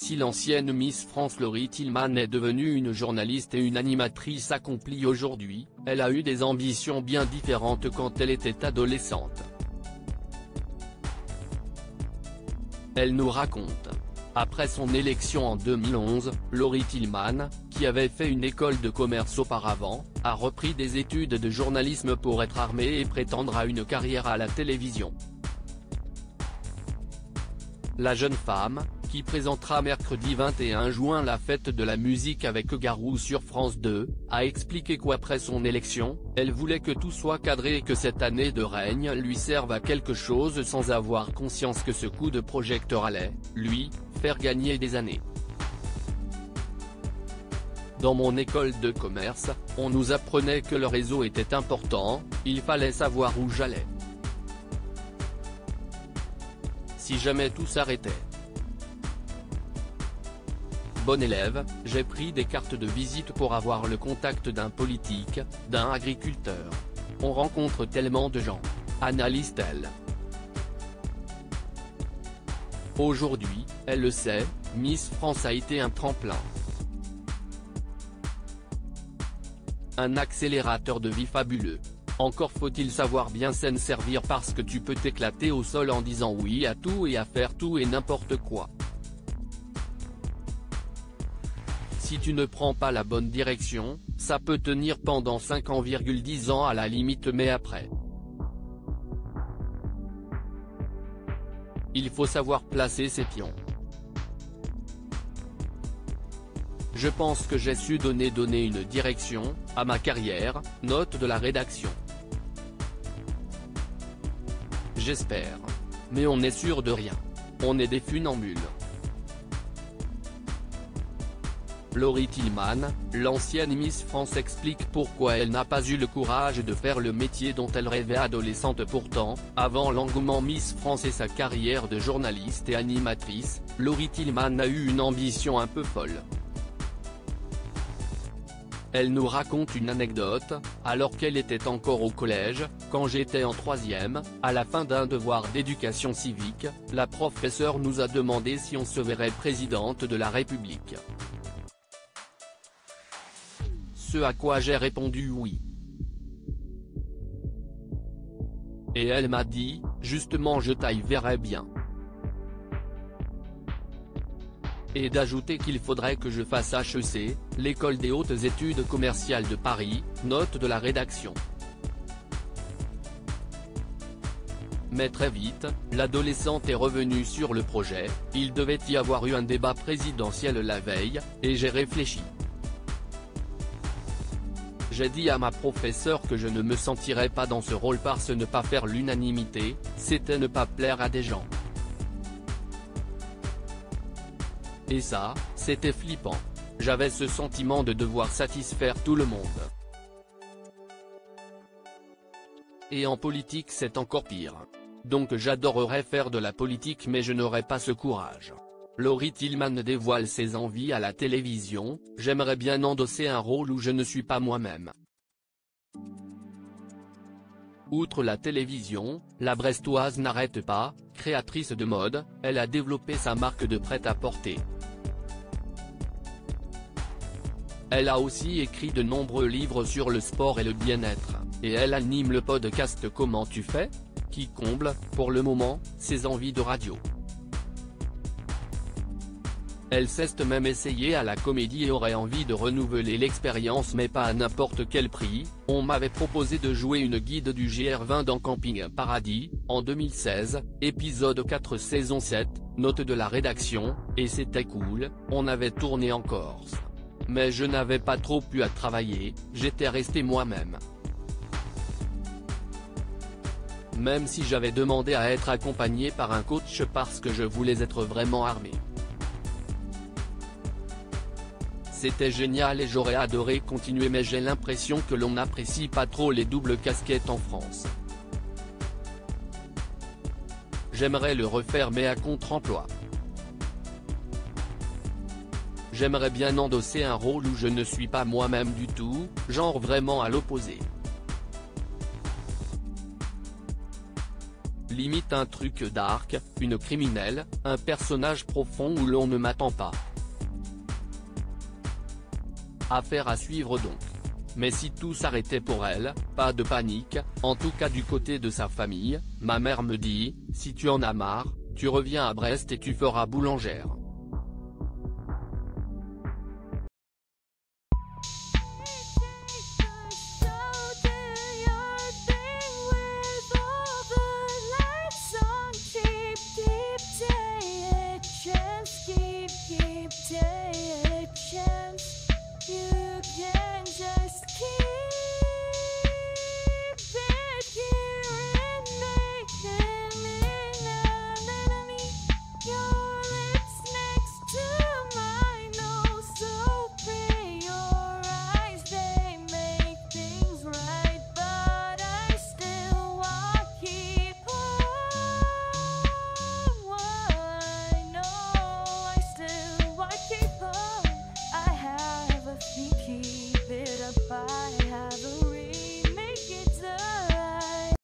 Si l'ancienne Miss France Laurie Tillman est devenue une journaliste et une animatrice accomplie aujourd'hui, elle a eu des ambitions bien différentes quand elle était adolescente. Elle nous raconte. Après son élection en 2011, Laurie Tillman, qui avait fait une école de commerce auparavant, a repris des études de journalisme pour être armée et prétendre à une carrière à la télévision. La jeune femme, qui présentera mercredi 21 juin la fête de la musique avec Garou sur France 2, a expliqué qu'après son élection, elle voulait que tout soit cadré et que cette année de règne lui serve à quelque chose sans avoir conscience que ce coup de projecteur allait, lui, faire gagner des années. Dans mon école de commerce, on nous apprenait que le réseau était important, il fallait savoir où j'allais. Si jamais tout s'arrêtait. Bon élève, j'ai pris des cartes de visite pour avoir le contact d'un politique, d'un agriculteur. On rencontre tellement de gens. Analyse-t-elle. Aujourd'hui, elle le sait, Miss France a été un tremplin. Un accélérateur de vie fabuleux. Encore faut-il savoir bien s'en servir parce que tu peux t'éclater au sol en disant oui à tout et à faire tout et n'importe quoi. Si tu ne prends pas la bonne direction, ça peut tenir pendant 5 ans, à la limite, mais après. Il faut savoir placer ses pions. Je pense que j'ai su donner une direction à ma carrière, note de la rédaction. J'espère. Mais on n'est sûr de rien. On est des funambules. Laurie Tillman, l'ancienne Miss France, explique pourquoi elle n'a pas eu le courage de faire le métier dont elle rêvait adolescente. Pourtant, avant l'engouement Miss France et sa carrière de journaliste et animatrice, Laurie Tillman a eu une ambition un peu folle. Elle nous raconte une anecdote, alors qu'elle était encore au collège, quand j'étais en 3e, à la fin d'un devoir d'éducation civique, la professeure nous a demandé si on se verrait présidente de la République. Ce à quoi j'ai répondu oui. Et elle m'a dit, justement je t'y verrais bien. Et d'ajouter qu'il faudrait que je fasse HEC, l'école des hautes études commerciales de Paris, note de la rédaction. Mais très vite, l'adolescente est revenue sur le projet, il devait y avoir eu un débat présidentiel la veille, et j'ai réfléchi. J'ai dit à ma professeure que je ne me sentirais pas dans ce rôle parce que ne pas faire l'unanimité, c'était ne pas plaire à des gens. Et ça, c'était flippant. J'avais ce sentiment de devoir satisfaire tout le monde. Et en politique c'est encore pire. Donc j'adorerais faire de la politique mais je n'aurais pas ce courage. Laurie Tillman dévoile ses envies à la télévision, j'aimerais bien endosser un rôle où je ne suis pas moi-même. Outre la télévision, la Brestoise n'arrête pas, créatrice de mode, elle a développé sa marque de prêt-à-porter. Elle a aussi écrit de nombreux livres sur le sport et le bien-être, et elle anime le podcast Comment tu fais?, qui comble, pour le moment, ses envies de radio. Elle s'est même essayée à la comédie et aurait envie de renouveler l'expérience mais pas à n'importe quel prix. On m'avait proposé de jouer une guide du GR20 dans Camping Paradis, en 2016, épisode 4 saison 7, note de la rédaction, et c'était cool, on avait tourné en Corse. Mais je n'avais pas trop pu à travailler, j'étais resté moi-même. Même si j'avais demandé à être accompagné par un coach parce que je voulais être vraiment armé. C'était génial et j'aurais adoré continuer mais j'ai l'impression que l'on n'apprécie pas trop les doubles casquettes en France. J'aimerais le refaire mais à contre-emploi. J'aimerais bien endosser un rôle où je ne suis pas moi-même du tout, genre vraiment à l'opposé. Limite un truc dark, une criminelle, un personnage profond où l'on ne m'attend pas. Affaire à suivre donc. Mais si tout s'arrêtait pour elle, pas de panique, en tout cas du côté de sa famille, ma mère me dit, si tu en as marre, tu reviens à Brest et tu feras boulangère. Keep it up, I have